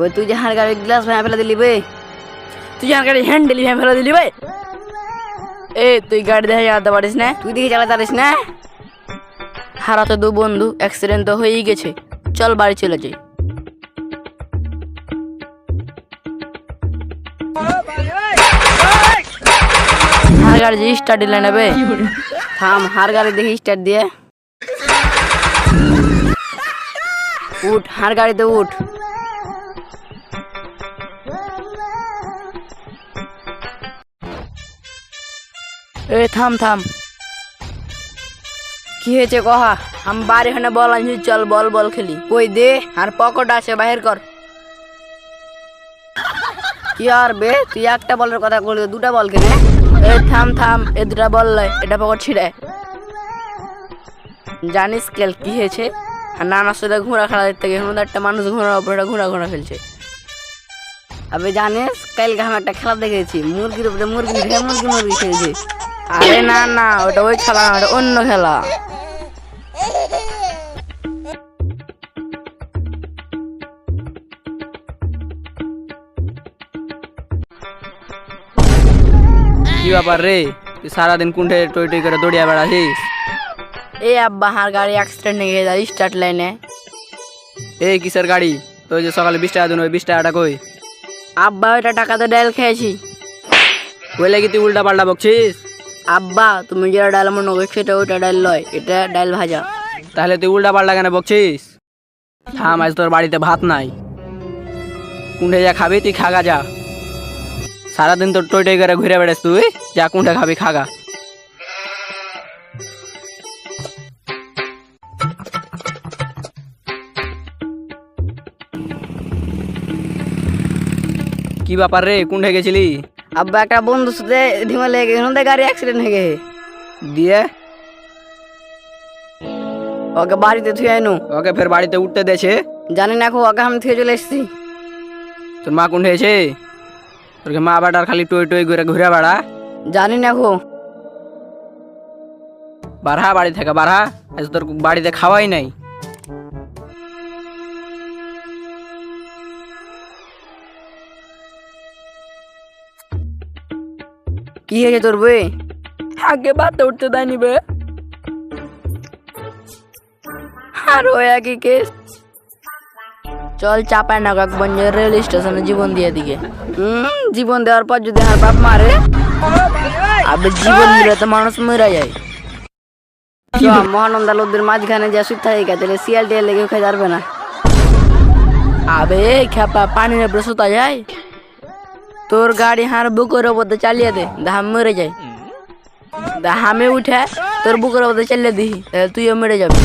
अबे তুই যে হার গাড়ির গ্লাস ভাঙা ফেলে দিলি বে, তুই যে হার গাড়ির হ্যান্ডেল ভাঙা ফেলে দিলি বে। এ তুই গাড়ি দেখে চালাতে পারিস না, তুই দেখে চালাতে পারিস না। হারাতে দু বন্ধু অ্যাক্সিডেন্ট তো হয়েই গেছে, চল বাড়ি চলে যাই। হার গাড়ি যে স্টার্ট দিলে নেবে, থাম হার গাড়ি দেখি স্টার্ট দিয়ে উঠ, হার গাড়িতে উঠ। এ থাম থাম, কি হয়েছে কহা? আমি বাড়ি এখানে বল আনছি, চল বল বল খেলি। কই দে, আর পকেট আছে বাহির কর। কি আর বে, তুই একটা বলের কথা বললি, দুটা বল কেনে? এ থাম থাম, এ দুটা বল লয়, এটা পকেট ছিঁড়ে। জানিস কেল কি হয়েছে? নানা সাথে ঘোড়া খেলা দেখতে গিয়ে একটা মানুষ ঘোড়ার উপরে ঘোড়া ঘোড়া ফেলছে। আবে জানিস কালকে আমি একটা খেলা দেখেছি, মুরগির উপরে মুরগি মুরগি মুরগি খেলছে। আরে না না, ওটা ওই খেলা না, ওটা অন্য খেলা। কি ব্যাপার রে, তুই সারাদিন কুণ্ঠে টই টই করে দৌড়িয়া বেড়াছিস? এই আব্বা হার গাড়ি অ্যাক্সিডেন্ট হয়ে গেছে স্টার্ট লাইনে। এই কিসের গাড়ি? তো যে সকালে 20 টাকা দিন, ওই 20 টাকাটা কই? আব্বা ওইটা টাকাতে ডাল খেয়েছি। ওই লাগি তুই উল্টা পাল্টা বকছিস? আব্বা তুমি যেটা ডাল মনে করছো সেটা ওইটা ডাল লয়, এটা ডাল ভাজা। তাহলে তুই উল্টা পাল্টা কেন বকছিস? থাম, আজ তোর বাড়িতে ভাত নাই, কুণ্ঠে যা খাবি তুই খাগা যা। সারাদিন তোর টই টই করে ঘুরে বেড়াস, তুই যা কুণ্ঠে খাবি খাগা। কি ব্যাপার রে, কুণ্ঠে গেছিলি? আব্বা একটা বন্ধুর সাথে ঢিমা লেগে গেছে, গাড়ি অ্যাক্সিডেন্ট হয়ে গেছে। দিয়ে ওকে বাড়িতে থুয়ে আইনু। ওকে ফের বাড়িতে উঠতে দেছে? জানি না, ওকে আমি থুয়ে চলে এসেছি। তোর মা কুণ্ঠে এসে তোর মা বেটার খালি টই টই করে ঘুরে বেড়া? জানি না বাড়া বাড়ি থেকে বাড়া, আজ তোর বাড়িতে খাওয়াই নাই। কি হয়েছে তোর বই? আগে বাতে উঠতে দেয়নি বে, আর ওই একই কেস। চল চাপায় না কাকবঞ্জের রেল স্টেশনে জীবন দিয়ে দিকে। জীবন দেওয়ার পর যদি আর বাপ মারে, আবে জীবন দিলে তো মানুষ মরা যায়। মহানন্দা লোকদের মাঝখানে যা সুদ থাকে তাহলে শিয়াল টিয়াল লেগে খেয়ে যাবে না। আবে খেপা পানির উপরে সুতা যায়, তোর গাড়ি হার বুকের ওপর চালিয়ে দে, দাম মরে যায়। দামে উঠে তোর বুকের ওপর চালিয়ে দিই, তুইও মরে যাবি।